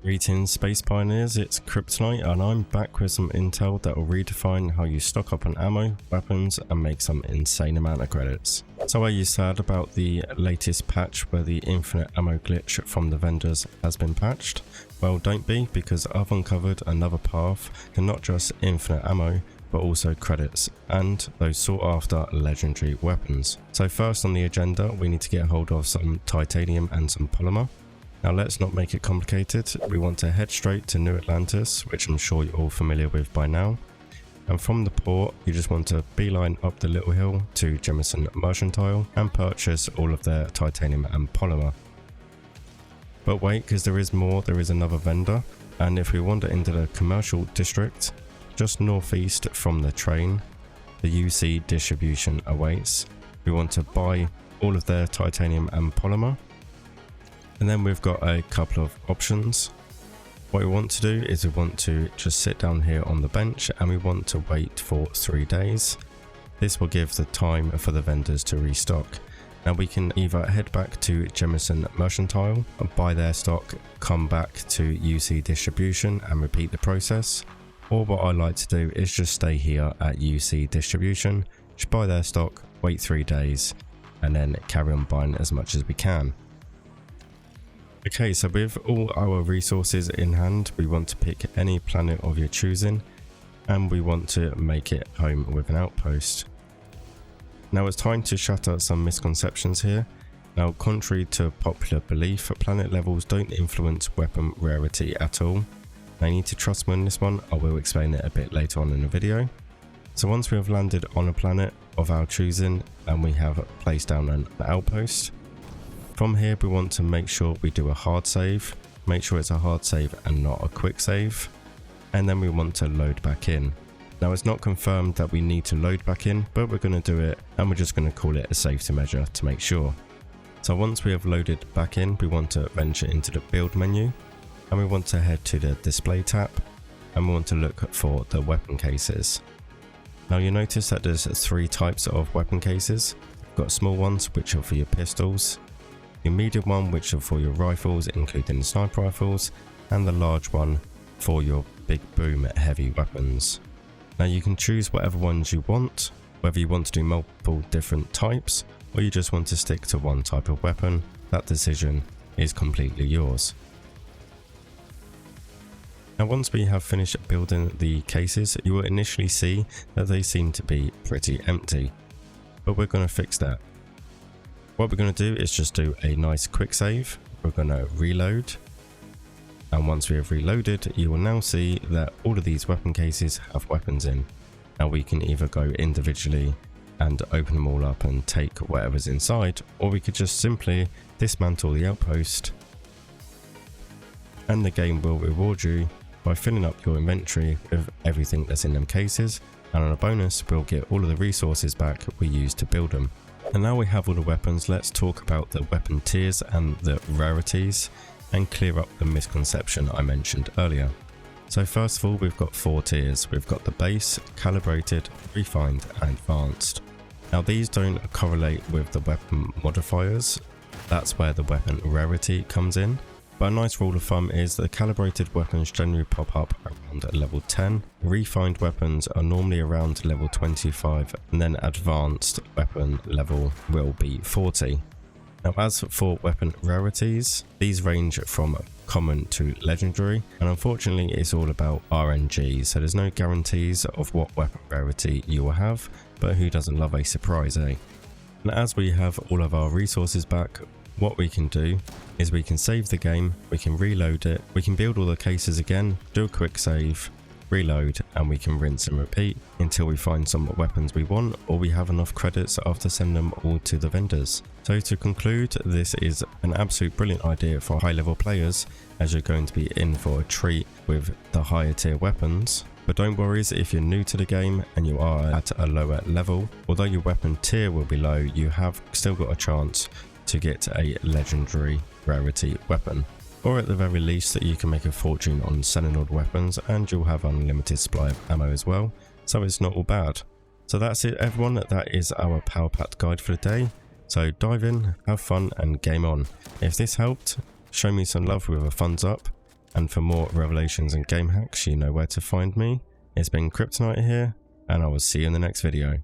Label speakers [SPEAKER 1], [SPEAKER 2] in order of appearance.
[SPEAKER 1] Greetings Space Pioneers, it's Kryptonite and I'm back with some intel that will redefine how you stock up on ammo, weapons and make some insane amount of credits. So are you sad about the latest patch where the infinite ammo glitch from the vendors has been patched? Well, don't be, because I've uncovered another path to not just infinite ammo but also credits and those sought after legendary weapons. So first on the agenda we need to get hold of some titanium and some polymer. Now let's not make it complicated, we want to head straight to New Atlantis, which I'm sure you're all familiar with by now. And from the port, you just want to beeline up the little hill to Jemison Mercantile and purchase all of their titanium and polymer. But wait, because there is more, there is another vendor. And if we wander into the commercial district, just northeast from the train, the UC distribution awaits. We want to buy all of their titanium and polymer. And then we've got a couple of options. What we want to do is we want to just sit down here on the bench and we want to wait for 3 days. This will give the time for the vendors to restock. Now we can either head back to Jemison Mercantile, buy their stock, come back to UC distribution and repeat the process. Or what I like to do is just stay here at UC distribution, just buy their stock, wait 3 days and then carry on buying as much as we can. Okay, so with all our resources in hand, we want to pick any planet of your choosing and we want to make it home with an outpost. Now it's time to shatter some misconceptions here. Now, contrary to popular belief, planet levels don't influence weapon rarity at all. Now you need to trust me on this one, I will explain it a bit later on in the video. So once we have landed on a planet of our choosing and we have placed down an outpost, from here we want to make sure we do a hard save, make sure it's a hard save and not a quick save, and then we want to load back in. Now it's not confirmed that we need to load back in, but we're going to do it and we're just going to call it a safety measure to make sure. So once we have loaded back in, we want to venture into the build menu and we want to head to the display tab and we want to look for the weapon cases. Now you notice that there's 3 types of weapon cases. You've got small ones which are for your pistols, your medium one which are for your rifles including sniper rifles, and the large one for your big boom heavy weapons. Now you can choose whatever ones you want, whether you want to do multiple different types or you just want to stick to one type of weapon. That decision is completely yours. Now once we have finished building the cases, you will initially see that they seem to be pretty empty, but we're going to fix that. What we're going to do is just do a nice quick save. We're going to reload, and once we have reloaded, you will now see that all of these weapon cases have weapons in. Now we can either go individually and open them all up and take whatever's inside, or we could just simply dismantle the outpost and the game will reward you by filling up your inventory with everything that's in them cases, and on a bonus we'll get all of the resources back we used to build them. And now we have all the weapons, let's talk about the weapon tiers and the rarities and clear up the misconception I mentioned earlier. So first of all, we've got 4 tiers. We've got the base, calibrated, refined and advanced. Now these don't correlate with the weapon modifiers, that's where the weapon rarity comes in. But a nice rule of thumb is that calibrated weapons generally pop up around level 10, refined weapons are normally around level 25, and then advanced weapon level will be 40. Now as for weapon rarities, these range from common to legendary, and unfortunately it's all about RNG, so there's no guarantees of what weapon rarity you will have, but who doesn't love a surprise, eh? And as we have all of our resources back, what we can do is we can save the game, we can reload it, we can build all the cases again, do a quick save, reload, and we can rinse and repeat until we find some weapons we want or we have enough credits after sending them all to the vendors. So to conclude, this is an absolute brilliant idea for high level players as you're going to be in for a treat with the higher tier weapons. But don't worry if you're new to the game and you are at a lower level, although your weapon tier will be low, you have still got a chance to get a legendary rarity weapon, or at the very least that you can make a fortune on selling all the weapons and you'll have unlimited supply of ammo as well, so it's not all bad. So that's it everyone, that is our power pack guide for the day. So dive in, have fun and game on. If this helped, show me some love with a thumbs up, And for more revelations and game hacks, you know where to find me. It's been Kryptonite here, and I will see you in the next video.